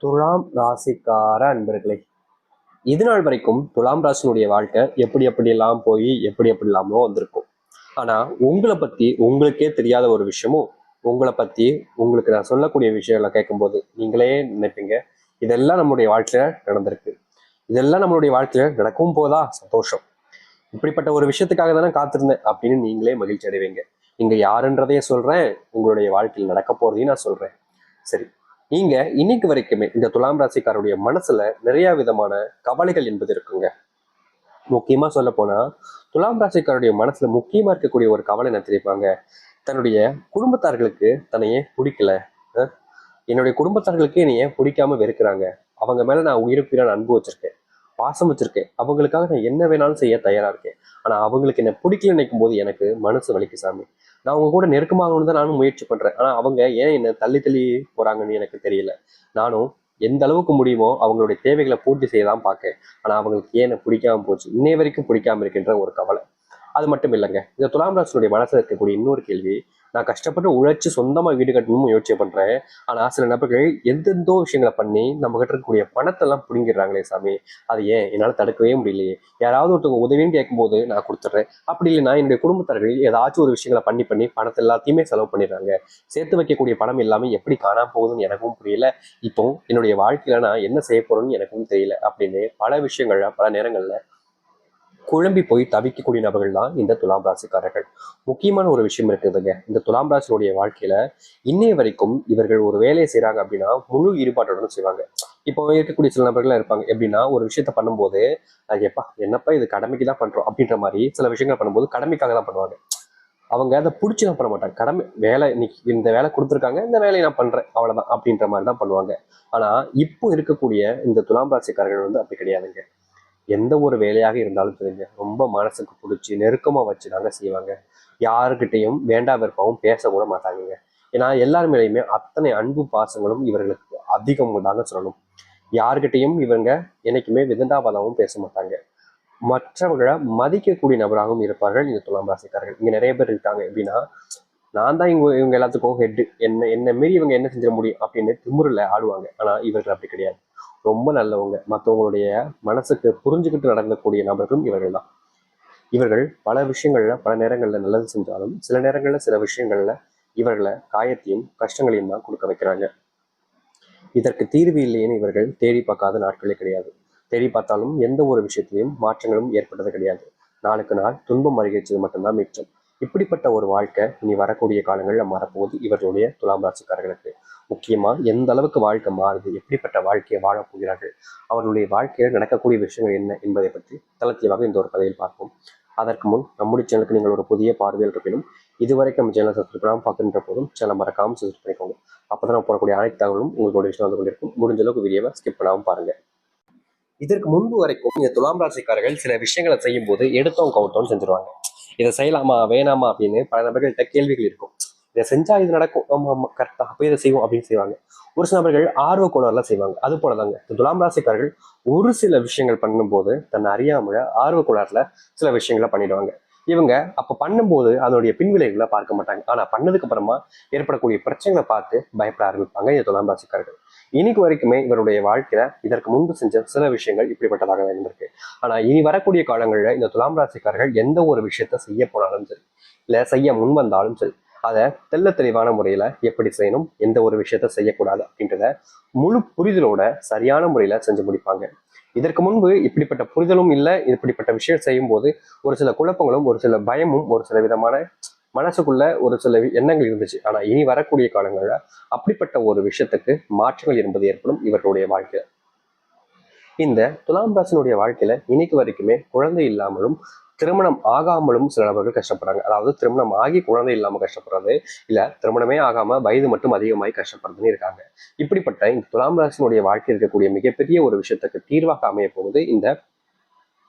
துலாம் ராசிக்கார அன்பர்களே, இது நாள் வரைக்கும் துலாம் ராசினுடைய வாழ்க்கை எப்படி எப்படியெல்லாம் போய் எப்படி எப்படிலாமோ வந்திருக்கும். ஆனா உங்களை பத்தி உங்களுக்கே தெரியாத ஒரு விஷயமும், உங்களை பத்தி உங்களுக்கு நான் சொல்லக்கூடிய விஷயங்களை கேட்கும்போது நீங்களே நினைப்பீங்க, இதெல்லாம் நம்மளுடைய வாழ்க்கையில நடந்திருக்கு, இதெல்லாம் நம்மளுடைய வாழ்க்கையில நடக்கும் போதா சந்தோஷம், இப்படிப்பட்ட ஒரு விஷயத்துக்காக தானே காத்திருந்தேன் அப்படின்னு நீங்களே மகிழ்ச்சி அடைவீங்க. நீங்க யாருன்றதையே சொல்றேன், உங்களுடைய வாழ்க்கையில் நடக்க போறதையும் நான் சொல்றேன். சரி, நீங்க இன்னைக்கு வரைக்குமே இந்த துலாம் ராசிக்காரருடைய மனசுல நிறைய விதமான கவலைகள் என்பது இருக்குங்க. முக்கியமா சொல்ல போனா துலாம் ராசிக்காரருடைய மனசுல முக்கியமா இருக்கக்கூடிய ஒரு கவலை என்ன தெரிவிப்பாங்க, தன்னுடைய குடும்பத்தார்களுக்கு தன்னையே பிடிக்கல, என்னுடைய குடும்பத்தார்களுக்கு என்னைய பிடிக்காம வெறுக்கிறாங்க, அவங்க மேல நான் உயிருக்குயிர அன்பு வச்சிருக்கேன், பாசம் வச்சிருக்கேன், அவங்களுக்காக நான் என்ன வேணாலும் செய்ய தயாரா இருக்கேன், ஆனா அவங்களுக்கு என்ன பிடிக்கல நினைக்கும் போது எனக்கு மனசு வலிக்கு சாமி. நான் அவங்க கூட நெருக்கமாகணும்னு தான் நானும் முயற்சி பண்றேன், ஆனா அவங்க ஏன் என்ன தள்ளி தள்ளி போறாங்கன்னு எனக்கு தெரியல. நானும் எந்த அளவுக்கு முடியுமோ அவங்களுடைய தேவைகளை பூர்த்தி செய்யதான் பார்க்கேன், ஆனா அவங்களுக்கு ஏன் என்ன பிடிக்காம போச்சு, இன்னை வரைக்கும் பிடிக்காம இருக்கின்ற ஒரு கவலை. அது மட்டும் இல்லைங்க, இந்த துலாம் ராசினுடைய மனசுல இருக்கக்கூடிய இன்னொரு கேள்வி, நான் கஷ்டப்பட்டு உழைச்சு சொந்தமா வீடு கட்டணும்னு யோசிச்சு பண்றேன், ஆனா சில நபர்கள் எந்தெந்தோ விஷயங்களை பண்ணி நம்ம கிட்ட இருக்கக்கூடிய பணத்தை எல்லாம் பிடுங்கிடுறாங்களே சாமி, அது ஏன் என்னால தடுக்கவே முடியலையே. யாராவது ஒருத்தவங்க உதவின்னு கேட்கும்போது நான் கொடுத்துட்றேன், அப்படி இல்லைன்னா என்னுடைய குடும்பத்தார்கள் ஏதாச்சும் ஒரு விஷயங்களை பண்ணி பண்ணி பணத்தை எல்லாத்தையுமே செலவு பண்ணிடுறாங்க, சேர்த்து வைக்கக்கூடிய பணம் எல்லாமே எப்படி காணாம போகுதுன்னு எனக்கும் புரியல, இப்போ என்னுடைய வாழ்க்கையில நான் என்ன செய்ய போறேன்னு எனக்கும் தெரியல அப்படின்னு பல விஷயங்கள்ல பல நேரங்கள்ல குழம்பி போய் தவிக்கக்கூடிய நபர்கள் தான் இந்த துலாம் ராசிக்காரர்கள். முக்கியமான ஒரு விஷயம் இருக்குதுங்க, இந்த துலாம் ராசியுடைய வாழ்க்கையில இன்னைய வரைக்கும் இவர்கள் ஒரு வேலையை செய்யறாங்க அப்படின்னா முழு ஈடுபாட்டுடன் செய்வாங்க. இப்போ இருக்கக்கூடிய சில நபர்கள்லாம் இருப்பாங்க, எப்படின்னா ஒரு விஷயத்த பண்ணும்போது எப்பா என்னப்பா இது கடமைக்கு தான் பண்றோம் அப்படின்ற மாதிரி சில விஷயங்கள் பண்ணும்போது கடமைக்காக தான் பண்ணுவாங்க. அவங்க அதை பிடிச்சி தான் பண்ண மாட்டாங்க, கடமை வேலை இன்னைக்கு இந்த வேலை கொடுத்துருக்காங்க இந்த வேலையை நான் பண்றேன் அவ்வளவுதான் அப்படின்ற மாதிரி தான் பண்ணுவாங்க. ஆனா இப்போ இருக்கக்கூடிய இந்த துலாம் ராசிக்காரர்கள் வந்து அப்படி கிடையாதுங்க. எந்த ஒரு வேலையாக இருந்தாலும் தெரிஞ்ச ரொம்ப மனசுக்கு பிடிச்சி நெருக்கமா வச்சுதாங்க செய்வாங்க. யாருக்கிட்டையும் வேண்டா விருப்பமும் பேசக்கூட மாட்டாங்க. ஏன்னா எல்லாருமேலையுமே அத்தனை அன்பு பாசங்களும் இவர்களுக்கு அதிகம் தாங்க சொல்லணும். யாருக்கிட்டையும் இவங்க என்னைக்குமே விதண்டாபாதமும் பேச மாட்டாங்க. மற்றவர்களை மதிக்கக்கூடிய நபராகவும் இருப்பார்கள் இந்த துலாம் ராசிக்காரர்கள். இங்க நிறைய பேர் இருக்காங்க எப்படின்னா, நான் தான் இவங்க எல்லாத்துக்கும் ஹெட், என்ன மீறி இவங்க என்ன செஞ்சிட முடியும் அப்படின்னு திமுறில் ஆடுவாங்க. ஆனா இவர்கள் அப்படி கிடையாது, ரொம்ப நல்லவங்க, மற்றவங்களுடைய மனசுக்கு புரிஞ்சுக்கிட்டு நடக்கக்கூடிய நபர்களும் இவர்கள் தான். இவர்கள் பல விஷயங்கள்ல பல நேரங்கள்ல நல்லது செஞ்சாலும் சில நேரங்கள்ல சில விஷயங்கள்ல இவர்களை காயத்தையும் கஷ்டங்களையும் தான் கொடுக்க வைக்கிறாங்க. இதற்கு தீர்வு இல்லைன்னு இவர்கள் தேடி பார்க்காத நாட்களே கிடையாது. தேடி பார்த்தாலும் எந்த ஒரு விஷயத்திலையும் மாற்றங்களும் ஏற்பட்டது கிடையாது. நாளுக்கு நாள் துன்பம் அதிகரிச்சது மட்டும்தான் மிச்சம். இப்படிப்பட்ட ஒரு வாழ்க்கை இனி வரக்கூடிய காலங்களில் மாறப்போகுது இவர்களுடைய துலாம் ராசிக்காரர்களுக்கு. முக்கியமா எந்த அளவுக்கு வாழ்க்கை மாறுது, எப்படிப்பட்ட வாழ்க்கையை வாழப் போகிறார்கள், அவர்களுடைய வாழ்க்கையில் நடக்கக்கூடிய விஷயங்கள் என்ன என்பதை பற்றி தளத்தியவாக இந்த ஒரு கதையில் பார்ப்போம். அதற்கு முன் நம்முடைய சேனலுக்கு நீங்கள் ஒரு புதிய பார்வையில் இருப்பினும் இதுவரைக்கும் நம்ம சேனலை சப்ஸ்கிரைப் பண்ணாமல் பார்க்கின்ற போதும் சேனலை மறக்காமல் சப்ஸ்கிரைப் பண்ணிக்கோங்க. அப்பதான் நான் போடக்கூடிய அனைத்து தகவலும் உங்களுக்கு விஷயம் வந்து கொண்டிருக்கும். முடிஞ்ச அளவுக்கு வீடியோவை ஸ்கிப் பண்ணாமல் பாருங்க. இதற்கு முன்பு வரைக்கும் இந்த துலாம் ராசிக்காரர்கள் சில விஷயங்களை செய்யும் போது எடுத்தோம் கவுத்தோம் செஞ்சிருவாங்க. இதை செய்யலாமா வேணாமா அப்படின்னு பல நபர்கள்ட்ட கேள்விகள் இருக்கும். இதை செஞ்சா இது நடக்கும், ஆமா ஆமா கரெக்டா அப்ப இதை செய்வோம் அப்படின்னு செய்வாங்க. ஒரு சில நபர்கள் ஆர்வ கோளாறுல செய்வாங்க. அது போலதாங்க இந்த துலாம் ராசிக்காரர்கள் ஒரு சில விஷயங்கள் பண்ணும்போது தன்னை அறியாமல ஆர்வ கோளாறுல சில விஷயங்களை பண்ணிடுவாங்க. இவங்க அப்ப பண்ணும்போது அதனுடைய பின்விளைவுகளை பார்க்க மாட்டாங்க, ஆனா பண்ணதுக்கு அப்புறமா ஏற்படக்கூடிய பிரச்சனைகளை பார்த்து பயப்பட ஆரம்பிப்பாங்க இந்த துலாம் ராசிக்காரர்கள். இன்னைக்கு வரைக்குமே இவருடைய வாழ்க்கையில இதற்கு முன்பு செஞ்ச சில விஷயங்கள் இப்படிப்பட்டதாக இருந்திருக்கு. ஆனா இனி வரக்கூடிய காலங்களில் இந்த துலாம் ராசிக்காரர்கள் எந்த ஒரு விஷயத்த செய்ய போனாலும் சரி, இல்ல செய்ய முன் வந்தாலும் சரி, அதை தெள்ள தெளிவான முறையில எப்படி செய்யணும், எந்த ஒரு விஷயத்த செய்யக்கூடாது அப்படின்றத முழு புரிதலோட சரியான முறையில செஞ்சு முடிப்பாங்க. இதற்கு முன்பு இப்படிப்பட்ட புரிதலும் இல்லை, இப்படிப்பட்ட விஷயம் செய்யும் போது ஒரு சில குழப்பங்களும் ஒரு சில பயமும் ஒரு சில விதமான மனசுக்குள்ள ஒரு சில எண்ணங்கள் இருந்துச்சு. ஆனா இனி வரக்கூடிய காலங்கள்ல அப்படிப்பட்ட ஒரு விஷயத்துக்கு மாற்றங்கள் என்பது ஏற்படும் இவர்களுடைய வாழ்க்கையில. இந்த துலாம் ராசினுடைய வாழ்க்கையில இன்னைக்கு வரைக்குமே குழந்தை இல்லாமலும் திருமணம் ஆகாமலும் சில நபர்கள் கஷ்டப்படுறாங்க. அதாவது திருமணம் ஆகி குழந்தை இல்லாம கஷ்டப்படுறது, இல்ல திருமணமே ஆகாம வயது மட்டும் அதிகமாகி கஷ்டப்படுறதுன்னு இருக்காங்க. இப்படிப்பட்ட இந்த துலாம் ராசினுடைய வாழ்க்கை இருக்கக்கூடிய மிகப்பெரிய ஒரு விஷயத்துக்கு தீர்வாக அமைய போகுது இந்த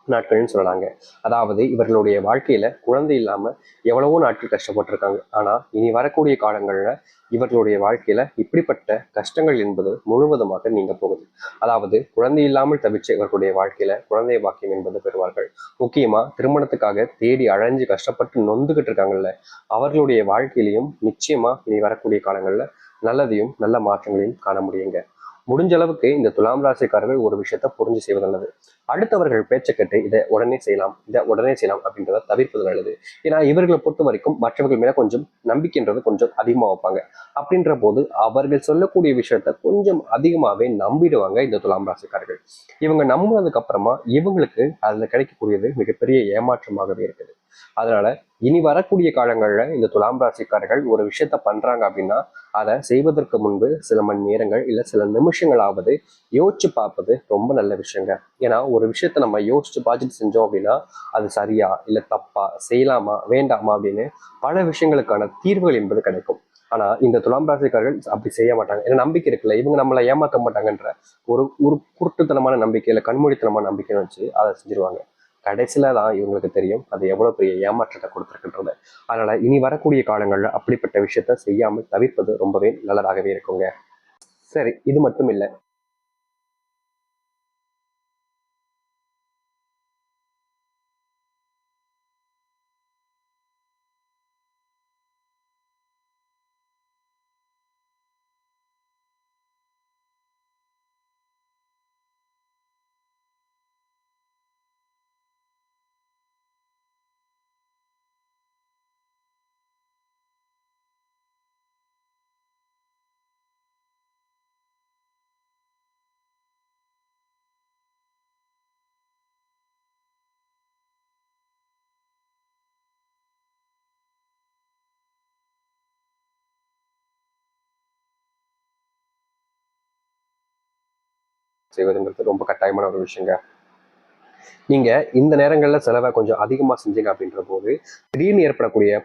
நாட்கள்னு சொல்லலாங்க. அதாவது இவர்களுடைய வாழ்க்கையில குழந்தை இல்லாம எவ்வளவோ நாட்கள் கஷ்டப்பட்டிருக்காங்க. ஆனா இனி வரக்கூடிய காலங்கள்ல இவர்களுடைய வாழ்க்கையில இப்படிப்பட்ட கஷ்டங்கள் என்பது முழுவதுமாக நீங்க போகுது. அதாவது குழந்தை இல்லாமல் தவிச்ச இவர்களுடைய வாழ்க்கையில குழந்தை பாக்கியம் என்பது பெறுவார்கள். முக்கியமா திருமணத்துக்காக தேடி அழைஞ்சு கஷ்டப்பட்டு நொந்துகிட்டு இருக்காங்கல்ல, அவர்களுடைய வாழ்க்கையிலையும் நிச்சயமா இனி வரக்கூடிய காலங்கள்ல நல்லதையும் நல்ல மாற்றங்களையும் காண முடியுங்க. முடிஞ்ச அளவுக்கு இந்த துலாம் ராசிக்காரர்கள் ஒரு விஷயத்த புரிஞ்சு செய்வது நல்லது. அடுத்தவர்கள் பேச்சை கேட்டு இதை உடனே செய்யலாம், இதை உடனே செய்யலாம் அப்படின்றத தவிர்ப்பது நல்லது. ஏன்னா இவர்களை பொறுத்த வரைக்கும் மற்றவர்கள் மேல கொஞ்சம் நம்பிக்கைன்றது கொஞ்சம் அதிகமா வைப்பாங்க. அப்படின்ற போது அவர்கள் சொல்லக்கூடிய விஷயத்த கொஞ்சம் அதிகமாவே நம்பிடுவாங்க இந்த துலாம் ராசிக்காரர்கள். இவங்க நம்பினதுக்கு அப்புறமா இவங்களுக்கு அதுல கிடைக்கக்கூடியது மிகப்பெரிய ஏமாற்றமாகவே இருக்குது. அதனால இனி வரக்கூடிய காலங்கள்ல இந்த துலாம் ராசிக்காரர்கள் ஒரு விஷயத்த பண்றாங்க அப்படின்னா அதை செய்வதற்கு முன்பு சில மணி நேரங்கள் இல்ல சில நிமிஷங்களாவது யோசிச்சு பார்ப்பது ரொம்ப நல்ல விஷயங்க. ஏன்னா ஒரு விஷயத்த நம்ம யோசிச்சு பார்த்துட்டு செஞ்சோம் அப்படின்னா அது சரியா இல்ல தப்பா, செய்யலாமா வேண்டாமா அப்படின்னு பல விஷயங்களுக்கான தீர்வுகள் என்பது கிடைக்கும். ஆனா இந்த துலாம் ராசிக்காரர்கள் அப்படி செய்ய மாட்டாங்க. ஏன்னா நம்பிக்கை இருக்குல்ல, இவங்க நம்மளை ஏமாற்ற மாட்டாங்கன்ற ஒரு ஒரு குருட்டுத்தனமான நம்பிக்கை இல்ல கண்மூடித்தனமான நம்பிக்கைன்னு வச்சு அதை செஞ்சிருவாங்க. கடைசியில தான் இவங்களுக்கு தெரியும் அது எவ்வளவு பெரிய ஏமாற்றத்தை கொடுத்துருக்குன்றது. அதனால இனி வரக்கூடிய காலங்கள்ல அப்படிப்பட்ட விஷயத்த செய்யாமல் தவிர்ப்பது ரொம்பவே நல்லதாகவே இருக்குங்க. சரி, இது மட்டும் இல்ல. செய்வதுங்கிறது ரொம்ப கட்டாயமான ஒரு விஷயங்க. நீங்க இந்த நேரங்கள்ல செலவை கொஞ்சம் அதிகமா செஞ்சீங்க அப்படின்ற போது திடீர்னு ஏற்படக்கூடிய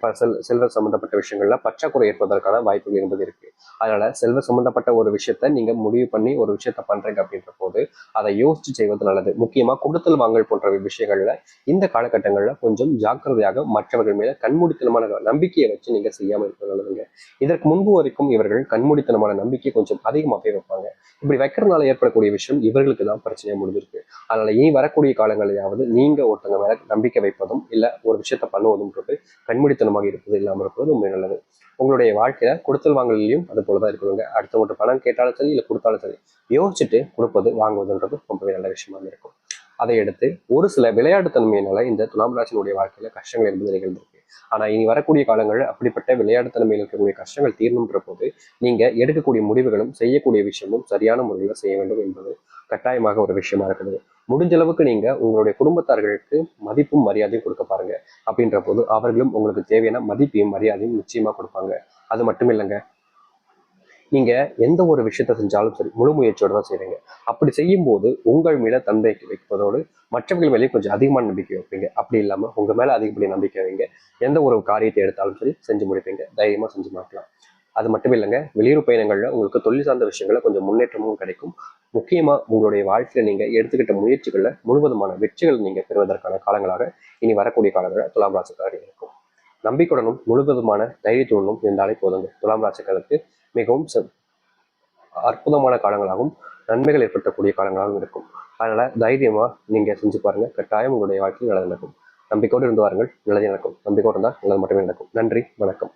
செல்வ சம்பந்தப்பட்ட விஷயங்கள்ல பற்றாக்குறை ஏற்பதற்கான வாய்ப்புகள் என்பது இருக்கு. அதனால செல்வ சம்பந்தப்பட்ட ஒரு விஷயத்த நீங்க முடிவு பண்ணி ஒரு விஷயத்த பண்றீங்க அப்படின்ற போது அதை யோசிச்சு செய்வது நல்லது. முக்கியமா கொடுத்தல் வாங்கல் போன்ற விஷயங்கள்ல இந்த காலகட்டங்கள்ல கொஞ்சம் ஜாக்கிரதையாக மற்றவர்கள் மேல கண்மூடித்தனமான நம்பிக்கையை வச்சு நீங்க செய்யாம இருப்பது நல்லதுங்க. இதற்கு முன்பு வரைக்கும் இவர்கள் கண்மூடித்தனமான நம்பிக்கை கொஞ்சம் அதிகமாகவே வைப்பாங்க. இப்படி வைக்கிறதுனால ஏற்படக்கூடிய விஷயம் இவர்களுக்கு தான் பிரச்சனையா முடிஞ்சிருக்கு. அதனால இனி வரக்கூடிய காலங்களையாவது நீங்க ஒருத்தங்க மேல நம்பிக்கை வைப்பதும் இல்ல ஒரு விஷயத்த பண்ணுவதும்ன்றது கண்மூடித்தனமாக இருப்பது இல்லாமல் இருப்பது ரொம்ப நல்லது. உங்களுடைய வாழ்க்கையில கொடுத்தல் வாங்கலையும் அது போலதான் இருக்கணுங்க. அடுத்தவங்க பணம் கேட்டாலும் சரி இல்ல கொடுத்தாலும் சரி யோசிச்சுட்டு கொடுப்பது வாங்குவதுன்றது ரொம்பவே நல்ல விஷயமா இருக்கும். அதை எடுத்து ஒரு சில விளையாட்டுத்தன்மையினால இந்த துலாம் ராசினுடைய வாழ்க்கையில கஷ்டங்கள் என்பது நிகழ்ந்திருக்கு. ஆனா இனி வரக்கூடிய காலங்களில் அப்படிப்பட்ட விளையாட்டுத்தன்மையில் இருக்கக்கூடிய கஷ்டங்கள் தீரணுன்ற போது நீங்க எடுக்கக்கூடிய முடிவுகளும் செய்யக்கூடிய விஷயமும் சரியான முறையில் செய்ய வேண்டும் என்பது கட்டாயமாக ஒரு விஷயமா இருக்குது. முடிஞ்ச அளவுக்கு நீங்க உங்களுடைய குடும்பத்தார்களுக்கு மதிப்பும் மரியாதையும் கொடுக்க பாருங்க. அப்படின்ற போது அவர்களும் உங்களுக்கு தேவையான மதிப்பையும் மரியாதையும் நிச்சயமா கொடுப்பாங்க. அது மட்டும் இல்லைங்க, நீங்க எந்த ஒரு விஷயத்த செஞ்சாலும் சரி முழு முயற்சியோட தான் செய்றீங்க. அப்படி செய்யும் போது உங்கள் மேல தந்தைக்கு வைப்பதோடு மற்றவர்கள் மேலேயும் கொஞ்சம் அதிகமான நம்பிக்கை வைப்பீங்க. அப்படி இல்லாம உங்க மேல அதிகப்படி நம்பிக்கை வைங்க. எந்த ஒரு காரியத்தை எடுத்தாலும் சரி செஞ்சு முடிப்பீங்க. தைரியமா செஞ்சு மாட்டலாம். அது மட்டும் இல்லைங்க, வெளியூர் பயணங்கள்ல உங்களுக்கு தொழில் சார்ந்த விஷயங்கள கொஞ்சம் முன்னேற்றமும் கிடைக்கும். முக்கியமா உங்களுடைய வாழ்க்கையில நீங்க எடுத்துக்கிட்ட முயற்சிகள்ல முழுவதுமான வெற்றிகள் நீங்க பெறுவதற்கான காலங்களாக இனி வரக்கூடிய காலங்களில் துலாம் ராசிக்காரர்கள் இருக்கும். நம்பிக்கையுடனும் முழுவதுமான தைரியத்துடனும் இருந்தாலே போதுங்க. துலாம் ராசிக்காரருக்கு மிகவும் அற்புதமான காலங்களாகவும் நன்மைகள் ஏற்படுத்தக்கூடிய காலங்களாகவும் இருக்கும். அதனால தைரியமா நீங்க செஞ்சு பாருங்க. கட்டாயம் உங்களுடைய வாழ்க்கையில் நல்லது நடக்கும். நம்பிக்கையோடு இருந்து வாருங்கள், நல்லதே நடக்கும். நம்பிக்கையோடு இருந்தால் நல்லது மட்டுமே நடக்கும். நன்றி, வணக்கம்.